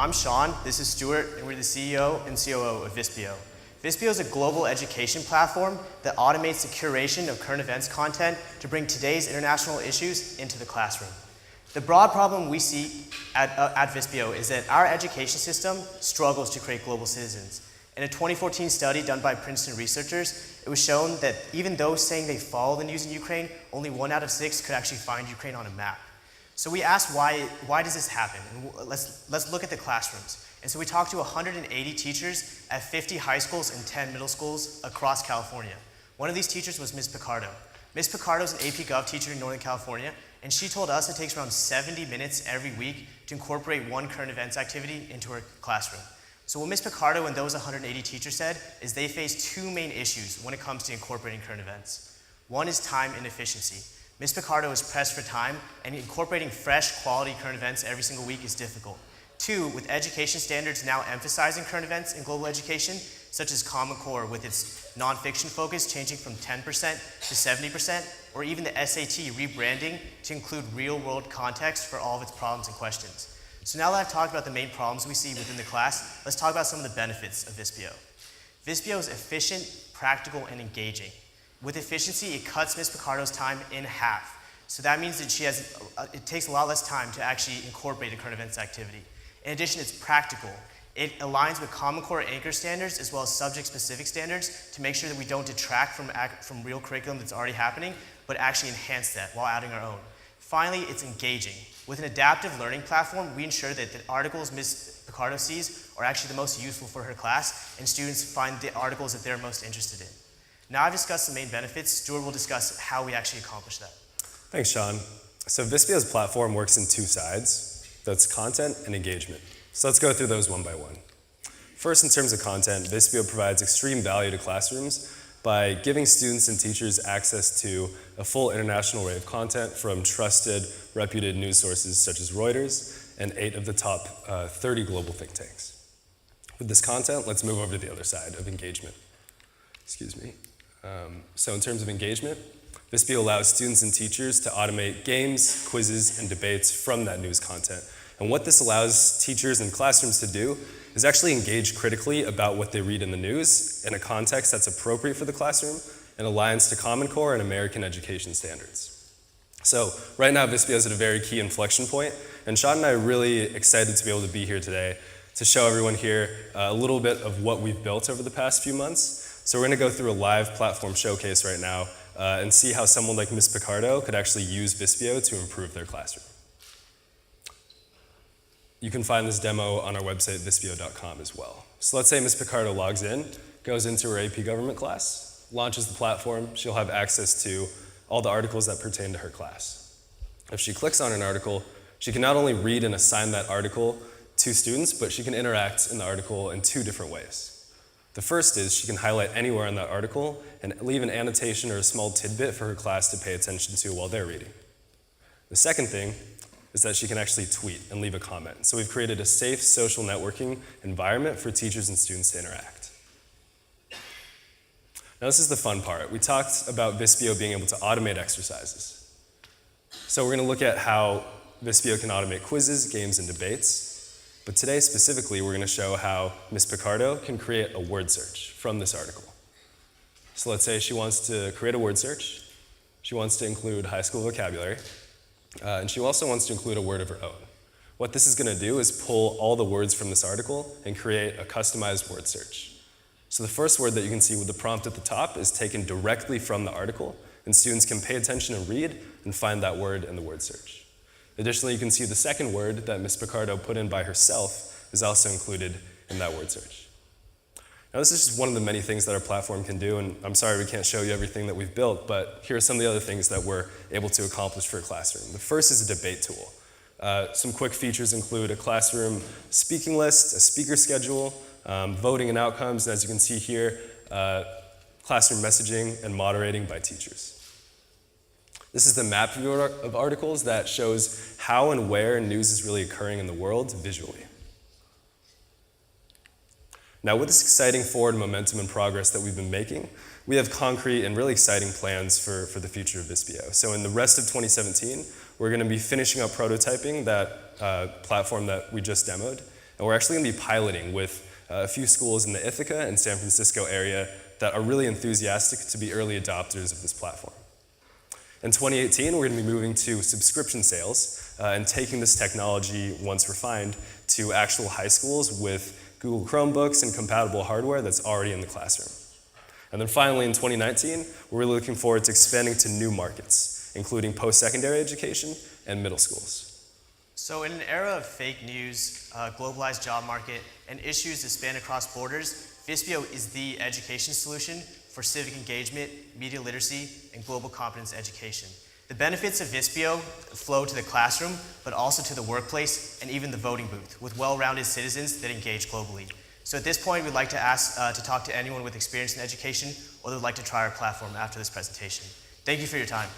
I'm Sean, this is Stuart, and we're the CEO and COO of Vispio. Vispio is a global education platform that automates the curation of current events content to bring today's international issues into the classroom. The broad problem we see at Vispio is that our education system struggles to create global citizens. In a 2014 study done by Princeton researchers, it was shown that even those saying they follow the news in Ukraine, only 1 out of 6 could actually find Ukraine on a map. So we asked why does this happen? And let's look at the classrooms. And so we talked to 180 teachers at 50 high schools and 10 middle schools across California. One of these teachers was Ms. Picardo. Ms. Picardo is an AP Gov teacher in Northern California, and she told us it takes around 70 minutes every week to incorporate one current events activity into her classroom. So what Ms. Picardo and those 180 teachers said is they face 2 main issues when it comes to incorporating current events. One is time and efficiency. Ms. Picardo is pressed for time, and incorporating fresh, quality current events every single week is difficult. 2, with education standards now emphasizing current events in global education, such as Common Core with its nonfiction focus changing from 10% to 70%, or even the SAT rebranding to include real-world context for all of its problems and questions. So now that I've talked about the main problems we see within the class, let's talk about some of the benefits of Vispio. Vispio is efficient, practical, and engaging. With efficiency, it cuts Ms. Picardo's time in half. So that means that it takes a lot less time to actually incorporate a current events activity. In addition, it's practical. It aligns with Common Core anchor standards as well as subject-specific standards to make sure that we don't detract from real curriculum that's already happening, but actually enhance that while adding our own. Finally, it's engaging. With an adaptive learning platform, we ensure that the articles Ms. Picardo sees are actually the most useful for her class, and students find the articles that they're most interested in. Now I've discussed the main benefits. Stuart will discuss how we actually accomplish that. Thanks, Sean. So Vispio's platform works in 2 sides. That's content and engagement. So let's go through those one by one. First, in terms of content, Vispio provides extreme value to classrooms by giving students and teachers access to a full international array of content from trusted, reputed news sources such as Reuters and 8 of the top 30 global think tanks. With this content, let's move over to the other side of engagement. Excuse me. So in terms of engagement, Vispio allows students and teachers to automate games, quizzes, and debates from that news content. And what this allows teachers and classrooms to do is actually engage critically about what they read in the news in a context that's appropriate for the classroom and aligns to Common Core and American education standards. So right now, Vispio is at a very key inflection point, and Sean and I are really excited to be able to be here today to show everyone here a little bit of what we've built over the past few months. So we're going to go through a live platform showcase right now and see how someone like Ms. Picardo could actually use Vispio to improve their classroom. You can find this demo on our website, vispio.com as well. So let's say Ms. Picardo logs in, goes into her AP Government class, launches the platform. She'll have access to all the articles that pertain to her class. If she clicks on an article, she can not only read and assign that article to students, but she can interact in the article in 2 different ways. The first is she can highlight anywhere in that article and leave an annotation or a small tidbit for her class to pay attention to while they're reading. The second thing is that she can actually tweet and leave a comment. So we've created a safe social networking environment for teachers and students to interact. Now this is the fun part. We talked about Vispio being able to automate exercises. So we're going to look at how Vispio can automate quizzes, games, and debates. But today specifically, we're going to show how Ms. Picardo can create a word search from this article. So let's say she wants to create a word search. She wants to include high school vocabulary. And she also wants to include a word of her own. What this is going to do is pull all the words from this article and create a customized word search. So the first word that you can see with the prompt at the top is taken directly from the article, and students can pay attention and read and find that word in the word search. Additionally, you can see the second word that Ms. Picardo put in by herself is also included in that word search. Now this is just one of the many things that our platform can do, and I'm sorry we can't show you everything that we've built, but here are some of the other things that we're able to accomplish for a classroom. The first is a debate tool. Some quick features include a classroom speaking list, a speaker schedule, voting and outcomes, and as you can see here, classroom messaging and moderating by teachers. This is the map view of articles that shows how and where news is really occurring in the world visually. Now, with this exciting forward momentum and progress that we've been making, we have concrete and really exciting plans for the future of Vispio. So in the rest of 2017, we're going to be finishing up prototyping that platform that we just demoed. And we're actually going to be piloting with a few schools in the Ithaca and San Francisco area that are really enthusiastic to be early adopters of this platform. In 2018, we're going to be moving to subscription sales and taking this technology, once refined, to actual high schools with Google Chromebooks and compatible hardware that's already in the classroom. And then finally, in 2019, we're really looking forward to expanding to new markets, including post-secondary education and middle schools. So in an era of fake news, globalized job market, and issues that span across borders, Vispio is the education solution for civic engagement, media literacy, and global competence education. The benefits of Vispio flow to the classroom, but also to the workplace and even the voting booth, with well-rounded citizens that engage globally. So at this point, we'd like to ask to talk to anyone with experience in education or that would like to try our platform after this presentation. Thank you for your time.